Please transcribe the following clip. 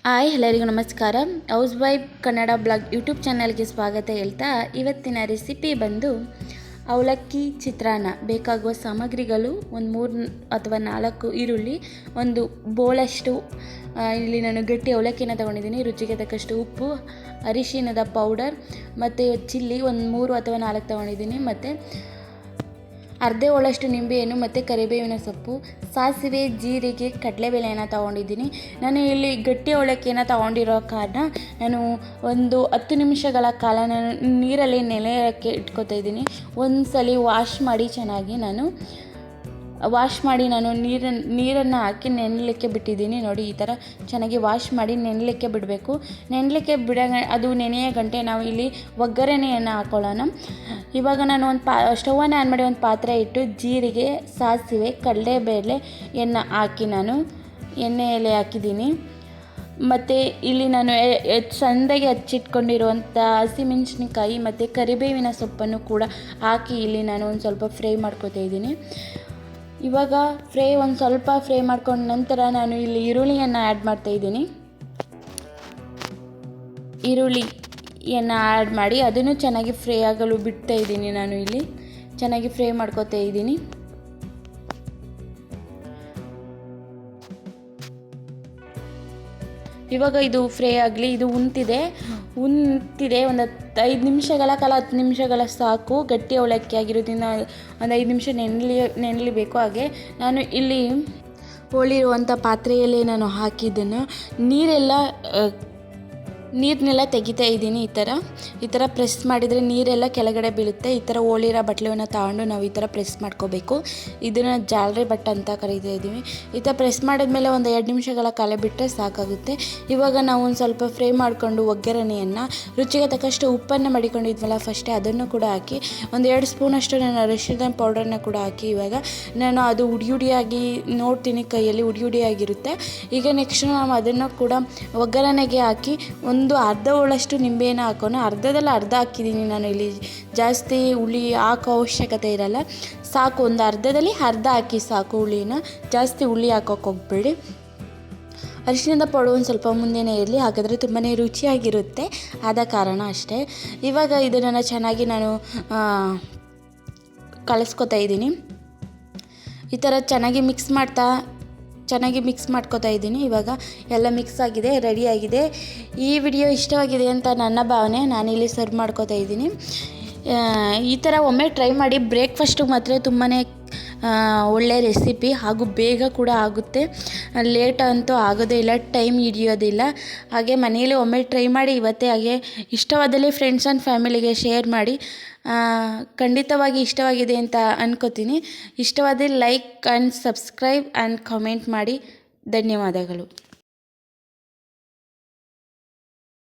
Hi ಎಲ್ಲರಿಗೂ ನಮಸ್ಕಾರ. House wife Kannada blog YouTube ಚಾನಲ್ಗೆ ಸ್ವಾಗತ ಹೇಳ್ತಾ, ಇವತ್ತಿನ ರೆಸಿಪಿ ಬಂದು ಅವಲಕ್ಕಿ ಚಿತ್ರಾನ್ನ. ಬೇಕಾಗುವ ಸಾಮಗ್ರಿಗಳು ಒಂದು 3 ಅಥವಾ 4 ಈರುಳ್ಳಿ, ಒಂದು ಬೋಳಷ್ಟು ಇಲ್ಲಿ ನಾನು ಗಟ್ಟಿ ಅವಲಕ್ಕಿನ ತೊಗೊಂಡಿದ್ದೀನಿ, ರುಚಿಗೆ ತಕ್ಕಷ್ಟು ಉಪ್ಪು, ಅರಿಶಿಣದ ಪೌಡರ್ ಮತ್ತು ಚಿಲ್ಲಿ ಒಂದು 3 ಅಥವಾ 4 ತೊಗೊಂಡಿದ್ದೀನಿ, ಮತ್ತು ಅರ್ಧ ಹೋಳಷ್ಟು ನಿಂಬೆಹಣ್ಣು ಮತ್ತು ಕರಿಬೇವಿನ ಸೊಪ್ಪು, ಸಾಸಿವೆ, ಜೀರಿಗೆ, ಕಡಲೆಬೇಳೆಯನ್ನು ತೊಗೊಂಡಿದ್ದೀನಿ. ನಾನು ಇಲ್ಲಿ ಗಟ್ಟಿ ಅವಲಕ್ಕಿಯನ್ನು ತೊಗೊಂಡಿರೋ ಕಾರಣ ನಾನು ಒಂದು 10 ನಿಮಿಷಗಳ ಕಾಲ ನಾನು ನೀರಲ್ಲಿ ನೆನೆಯೋಕ್ಕೆ ಇಟ್ಕೊತಾ ಇದ್ದೀನಿ. ಒಂದು ಸಲ ವಾಶ್ ಮಾಡಿ ನಾನು ನೀರನ್ನು ಹಾಕಿ ನೆನೆಲಿಕ್ಕೆ ಬಿಟ್ಟಿದ್ದೀನಿ. ನೋಡಿ, ಈ ಥರ ಚೆನ್ನಾಗಿ ವಾಶ್ ಮಾಡಿ ನೆನೆಲಿಕ್ಕೆ ಬಿಡಬೇಕು. ಅದು ನೆನೆಯ ಗಂಟೆ ನಾವು ಇಲ್ಲಿ ಒಗ್ಗರಣೆಯನ್ನು ಹಾಕೊಳ್ಳೋಣ. ಇವಾಗ ನಾನು ಸ್ಟವನ್ನು ಆನ್ ಮಾಡಿ ಒಂದು ಪಾತ್ರೆ ಇಟ್ಟು ಜೀರಿಗೆ, ಸಾಸಿವೆ, ಕಡಲೆಬೇಳೆ ಹಾಕಿ ನಾನು ಎಣ್ಣೆಯಲ್ಲಿ ಹಾಕಿದ್ದೀನಿ. ಮತ್ತು ಇಲ್ಲಿ ನಾನು ಸಣ್ಣದಾಗಿ ಹಚ್ಚಿಟ್ಕೊಂಡಿರುವಂಥ ಹಸಿಮೆಣಸಿನಕಾಯಿ ಮತ್ತು ಕರಿಬೇವಿನ ಸೊಪ್ಪನ್ನು ಕೂಡ ಹಾಕಿ ಇಲ್ಲಿ ನಾನು ಒಂದು ಸ್ವಲ್ಪ ಫ್ರೈ ಮಾಡ್ಕೊತಾ ಇದ್ದೀನಿ. ಇವಾಗ ಒಂದು ಸ್ವಲ್ಪ ಫ್ರೈ ಮಾಡ್ಕೊಂಡ ನಂತರ ನಾನು ಇಲ್ಲಿ ಈರುಳ್ಳಿಯನ್ನು ಆ್ಯಡ್ ಮಾಡ್ತಾಯಿದ್ದೀನಿ. ಈರುಳ್ಳಿಯನ್ನು ಆ್ಯಡ್ ಮಾಡಿ ಅದನ್ನು ಚೆನ್ನಾಗಿ ಫ್ರೈ ಆಗಲು ಬಿಡ್ತಾ ಇದ್ದೀನಿ. ನಾನು ಇಲ್ಲಿ ಚೆನ್ನಾಗಿ ಫ್ರೈ ಮಾಡ್ಕೊತಾ ಇದ್ದೀನಿ. ಇವಾಗ ಇದು ಫ್ರೈ ಆಗಲಿ. ಇದು ಉಂತಿದೆ ಒಂದು 5 ನಿಮಿಷಗಳ ಕಾಲ, 10 ನಿಮಿಷಗಳ ಸಾಕು. ಗಟ್ಟಿ ಅವಲಕ್ಕಿ ಆಗಿರೋದ್ರಿಂದ ಒಂದು 5 ನಿಮಿಷ ನೆನಲಿಬೇಕು. ಹಾಗೆ ನಾನು ಇಲ್ಲಿ ಹೋಳಿರುವಂಥ ಪಾತ್ರೆಯಲ್ಲೇ ನಾನು ಹಾಕಿದ್ದನ್ನು ನೀರನ್ನೆಲ್ಲ ತೆಗಿತಾ ಇದ್ದೀನಿ. ಈ ಥರ ಪ್ರೆಸ್ ಮಾಡಿದರೆ ನೀರೆಲ್ಲ ಕೆಳಗಡೆ ಬೀಳುತ್ತೆ. ಈ ಥರ ಹೋಳಿರೋ ಬಟ್ಲನ್ನು ತಗೊಂಡು ನಾವು ಈ ಥರ ಪ್ರೆಸ್ ಮಾಡ್ಕೋಬೇಕು. ಇದನ್ನು ಜಾಲರಿ ಬಟ್ಟೆ ಅಂತ ಕರೀತಾ ಇದ್ದೀವಿ. ಈ ಥರ ಪ್ರೆಸ್ ಮಾಡಿದ್ಮೇಲೆ ಒಂದು 2 ನಿಮಿಷಗಳ ಕಾಲ ಬಿಟ್ಟರೆ ಸಾಕಾಗುತ್ತೆ. ಇವಾಗ ನಾವು ಒಂದು ಸ್ವಲ್ಪ ಫ್ರೈ ಮಾಡಿಕೊಂಡು ಒಗ್ಗರಣೆಯನ್ನು, ರುಚಿಗೆ ತಕ್ಕಷ್ಟು ಉಪ್ಪನ್ನು ಮಡಿಕೊಂಡಿದ್ವಲ್ಲ ಫಸ್ಟೇ, ಅದನ್ನು ಕೂಡ ಹಾಕಿ ಒಂದು 2 ಸ್ಪೂನಷ್ಟು ನಾನು ಅರಿಶಿಣದ ಪೌಡರನ್ನ ಕೂಡ ಹಾಕಿ ಇವಾಗ ನಾನು ಅದು ಹುಡಿಯಾಗಿ ನೋಡ್ತೀನಿ, ಕೈಯಲ್ಲಿ ಹುಡಿಯಾಗಿರುತ್ತೆ. ಈಗ ನೆಕ್ಸ್ಟ್ ನಾವು ಅದನ್ನು ಕೂಡ ಒಗ್ಗರಣೆಗೆ ಹಾಕಿ ಒಂದು ಅರ್ಧ ಹೋಳಷ್ಟು ನಿಂಬೆಯನ್ನು ಹಾಕೋಣ. ಅರ್ಧದಲ್ಲಿ ಅರ್ಧ ಹಾಕಿದ್ದೀನಿ ನಾನು ಇಲ್ಲಿ. ಜಾಸ್ತಿ ಹುಳಿ ಹಾಕೋ ಅವಶ್ಯಕತೆ ಇರಲ್ಲ, ಸಾಕು. ಒಂದು ಅರ್ಧದಲ್ಲಿ ಅರ್ಧ ಹಾಕಿ ಸಾಕು. ಜಾಸ್ತಿ ಹುಳಿ ಹಾಕೋಕೆ ಹೋಗ್ಬೇಡಿ. ಅರಿಶಿಣದ ಪೌಡರ್ ಒಂದು ಸ್ವಲ್ಪ ಮುಂದೆನೇ ಇರಲಿ, ಹಾಗಾದರೆ ತುಂಬಾ ರುಚಿಯಾಗಿರುತ್ತೆ. ಆದ ಕಾರಣ ಅಷ್ಟೇ. ಇವಾಗ ಇದನ್ನು ಚೆನ್ನಾಗಿ ನಾನು ಕಲಿಸ್ಕೊತಾ ಇದ್ದೀನಿ. ಈ ಥರ ಚೆನ್ನಾಗಿ ಮಿಕ್ಸ್ ಮಾಡ್ಕೊತಾ ಇದ್ದೀನಿ. ಇವಾಗ ಎಲ್ಲ ಮಿಕ್ಸ್ ಆಗಿದೆ, ರೆಡಿಯಾಗಿದೆ. ಈ ವಿಡಿಯೋ ಇಷ್ಟವಾಗಿದೆ ಅಂತ ನನ್ನ ಭಾವನೆ. ನಾನಿಲ್ಲಿ ಸರ್ವ್ ಮಾಡ್ಕೊತಾ ಇದ್ದೀನಿ. ಈ ಥರ ಒಮ್ಮೆ ಟ್ರೈ ಮಾಡಿ. ಬ್ರೇಕ್ಫಾಸ್ಟಿಗೆ ಮಾತ್ರ ತುಂಬಾ ಒಳ್ಳೆಯ ರೆಸಿಪಿ, ಹಾಗೂ ಬೇಗ ಕೂಡ ಆಗುತ್ತೆ. ಲೇಟ್ ಅಂತೂ ಆಗೋದೇ ಇಲ್ಲ, ಟೈಮ್ ಹಿಡಿಯೋದಿಲ್ಲ. ಹಾಗೆ ಮನೆಯಲ್ಲಿ ಒಮ್ಮೆ ಟ್ರೈ ಮಾಡಿ ಇವತ್ತೇ. ಹಾಗೆ ಇಷ್ಟವಾದಲ್ಲಿ ಫ್ರೆಂಡ್ಸ್ ಆ್ಯಂಡ್ ಫ್ಯಾಮಿಲಿಗೆ ಶೇರ್ ಮಾಡಿ. ಖಂಡಿತವಾಗಿ ಇಷ್ಟವಾಗಿದೆ ಅಂತ ಅನ್ಕೋತೀನಿ. ಇಷ್ಟವಾದರೆ like and subscribe and comment ಮಾಡಿ. ಧನ್ಯವಾದಗಳು.